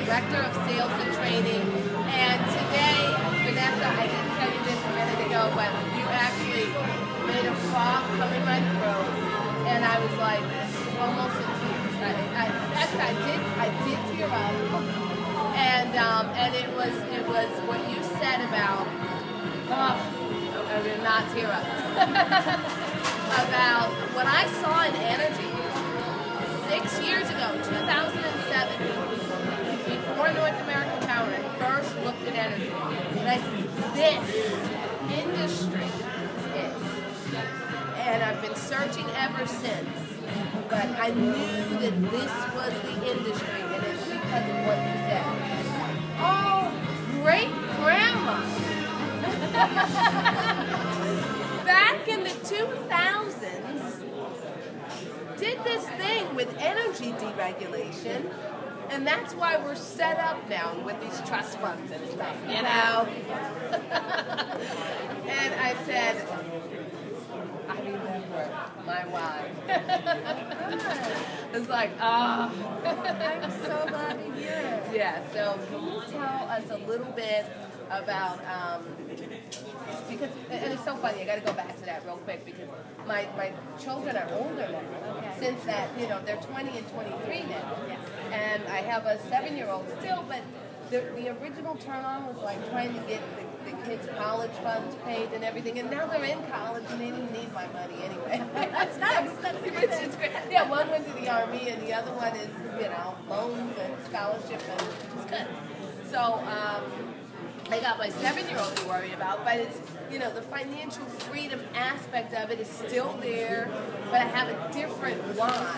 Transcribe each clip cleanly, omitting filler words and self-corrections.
Director of Sales and Training. And today, Vanessa, I didn't tell you this a minute ago, but you actually made a frog come in my throat, and I was like almost in tears. I did tear up, and it was what you said about. I did not tear up. About what I saw in energy 6 years ago, 2007, before North American Power, I first looked at energy. And I said, this industry is it. And I've been searching ever since. But I knew that this was the industry, and it's because of what you said. Oh, great grandma! Back in the 2000s, did this thing with energy deregulation, and that's why we're set up now with these trust funds and stuff, you know? And I said, I remember my why. It's like, ah. I'm so glad to hear it. Yeah, so can you tell us a little bit about, because, and it's so funny, I got to go back to that real quick, because my children are older now. Okay. Since that, you know, they're 20 and 23 now. Yes. And I have a 7-year-old still, but the original turn on was like trying to get the kids' college funds paid and everything, and now they're in college and they don't need my money anyway. That's nice. That's a good thing. Great. Yeah, one went to the Army and the other one is, you know, loans and scholarship, and which is good. So, I got my 7-year-old to worry about, but it's, you know, the financial freedom aspect of it is still there, but I have a different why.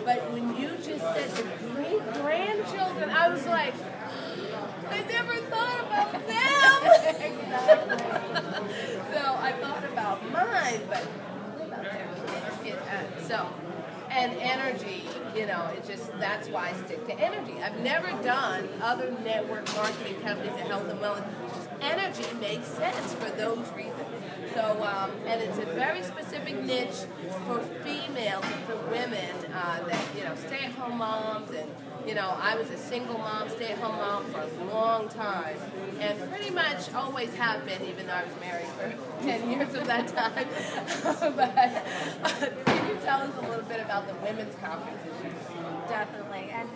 But when you just said the great-grandchildren, I was like, I never thought about them. Exactly. So I thought about mine, but what about their kids? So, and energy, you know, it's just, that's why I stick to energy. I've never done other network marketing companies in health and wellness. Just energy makes sense for those reasons. So, and it's a very specific niche for females and for women that, you know, stay-at-home moms, and, you know, I was a single mom, stay-at-home mom for a long time, and pretty much always have been, even though I was married for 10 years of that time. But can you tell us a little bit about the women's conference this year? Definitely. And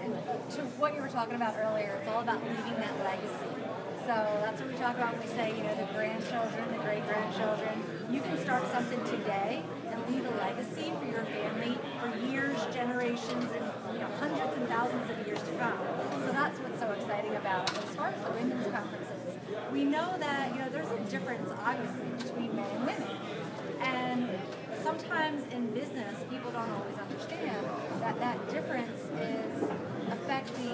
to what you were talking about earlier, it's all about leaving that legacy. So that's what we talk about when we say, you know, the grandchildren, the great-grandchildren. You can start something today and leave a legacy for your family for years, generations, and, you know, hundreds and thousands of years to come. So that's what's so exciting about it. As far as the women's conferences, we know that, you know, there's a difference, obviously, between men and women. And sometimes in business, people don't always understand that that difference is affecting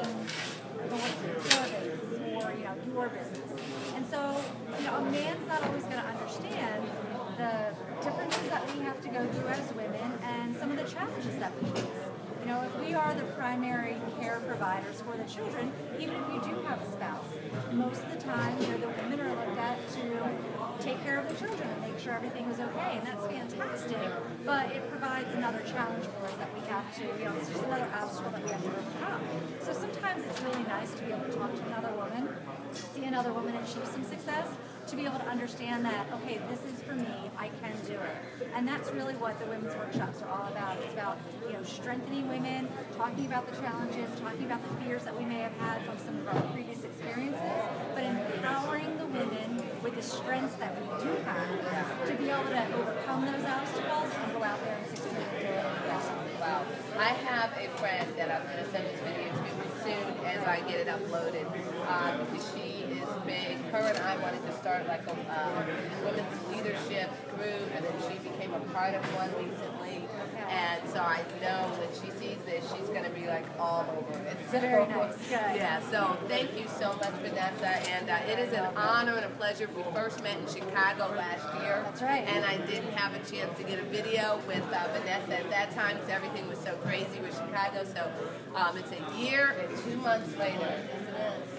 your business, or, you know, your business. And so, you know, a man's not always going to understand the differences that we have to go through as women and some of the challenges that we face. You know, if we are the primary care providers for the children, even if you do have a spouse, most of the time, you know, the women are looked at to take care of the children and make sure everything is okay, and that's fantastic, but it provides another challenge for us that we have to, you know, it's just another obstacle that we have to overcome. So sometimes it's really nice to be able to talk to another woman, see another woman achieve some success, to be able to understand that, okay, this is for me, I can do it. And that's really what the women's workshops are all about. It's about, you know, strengthening women, talking about the challenges, talking about the fears that we may have had from some of our previous experiences, but empowering the women with the strengths that we do have to be able to overcome those obstacles and go out there and succeed. Wow. I have a friend that I'm going to send this video to as soon as I get it uploaded, because she is big. Her and I wanted to start like a women's leadership group, and then she became a part of one recently. And so I know when she sees this, she's going to be like all over it. So, very nice. Good. Yeah, so thank you so much, Vanessa. And it is an honor and a pleasure. We first met in Chicago last year. That's right. And I didn't have a chance to get a video with Vanessa at that time because everything was so crazy with Chicago. So it's a year and 2 months later.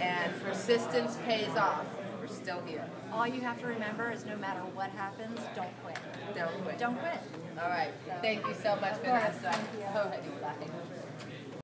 And persistence pays off. We're still here. All you have to remember is no matter what happens, don't quit. Don't quit. Don't quit. All right. Thank you so much, Of course. Vanessa. Thank you. Alrighty, bye.